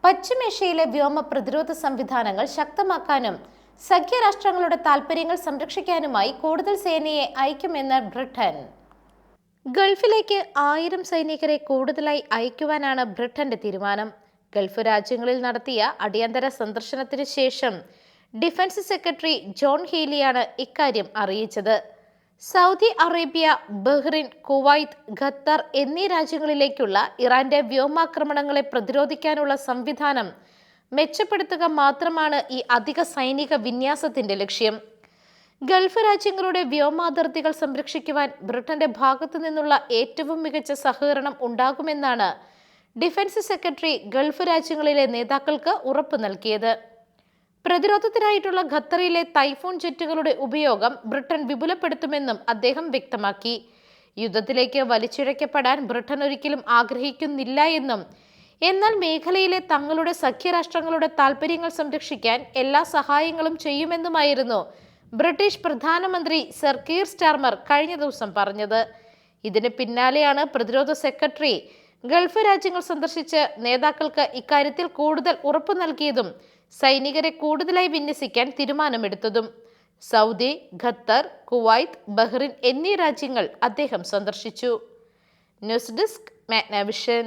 പശ്ചിമേഷ്യയിലെ വ്യോമ പ്രതിരോധ സംവിധാനങ്ങൾ ശക്തമാക്കാനും സഖ്യരാഷ്ട്രങ്ങളുടെ താൽപര്യങ്ങൾ സംരക്ഷിക്കാനുമായി കൂടുതൽ സേനയെ അയക്കുമെന്ന് ബ്രിട്ടൻ. ഗൾഫിലേക്ക് 1000 സൈനികരെ കൂടുതലായി അയക്കുവാനാണ് ബ്രിട്ടന്റെ തീരുമാനം. ഗൾഫ് രാജ്യങ്ങളിൽ നടത്തിയ അടിയന്തര സന്ദർശനത്തിന് ശേഷം ഡിഫൻസ് സെക്രട്ടറി ജോൺ ഹീലിയാണ് ഇക്കാര്യം അറിയിച്ചത്. Saudi Arabia, Bahrain, Kuwait, Qatar എന്നീ രാജ്യങ്ങളിലേക്കുള്ള ഇറാന്റെ വ്യോമാക്രമണങ്ങളെ പ്രതിരോധിക്കാനുള്ള സംവിധാനം മെച്ചപ്പെടുത്തുക മാത്രമാണ് ഈ അധിക സൈനിക വിന്യാസത്തിന്റെ ലക്ഷ്യം. ഗൾഫ് രാജ്യങ്ങളുടെ വ്യോമാതിർത്തികൾ സംരക്ഷിക്കുവാൻ ബ്രിട്ടന്റെ ഭാഗത്തു നിന്നുള്ള ഏറ്റവും മികച്ച സഹകരണം ഉണ്ടാകുമെന്നാണ് ഡിഫൻസ് സെക്രട്ടറി ഗൾഫ് രാജ്യങ്ങളിലെ നേതാക്കൾക്ക് ഉറപ്പു നൽകിയത്. പ്രതിരോധത്തിനായിട്ടുള്ള ഖത്തറിലെ തൈഫൂൺ ജെറ്റുകളുടെ ഉപയോഗം ബ്രിട്ടൻ വിപുലപ്പെടുത്തുമെന്നും അദ്ദേഹം വ്യക്തമാക്കി. യുദ്ധത്തിലേക്ക് വലിച്ചിഴക്കപ്പെടാൻ ബ്രിട്ടൻ ഒരിക്കലും ആഗ്രഹിക്കുന്നില്ല എന്നും, എന്നാൽ മേഖലയിലെ തങ്ങളുടെ സഖ്യരാഷ്ട്രങ്ങളുടെ താൽപര്യങ്ങൾ സംരക്ഷിക്കാൻ എല്ലാ സഹായങ്ങളും ചെയ്യുമെന്നുമായിരുന്നു ബ്രിട്ടീഷ് പ്രധാനമന്ത്രി സർ കീർ സ്റ്റാർമർ കഴിഞ്ഞ ദിവസം പറഞ്ഞത്. ഇതിന് പിന്നാലെയാണ് പ്രതിരോധ സെക്രട്ടറി ഗൾഫ് രാജ്യങ്ങൾ സന്ദർശിച്ച് നേതാക്കൾക്ക് ഇക്കാര്യത്തിൽ കൂടുതൽ ഉറപ്പു നൽകിയതും സൈനികരെ കൂടുതലായി വിന്യസിക്കാൻ തീരുമാനമെടുത്തതും. സൗദി, ഖത്തർ, കുവൈത്ത്, ബഹ്റിൻ എന്നീ രാജ്യങ്ങൾ അദ്ദേഹം സന്ദർശിച്ചു. News desk, Magnavision.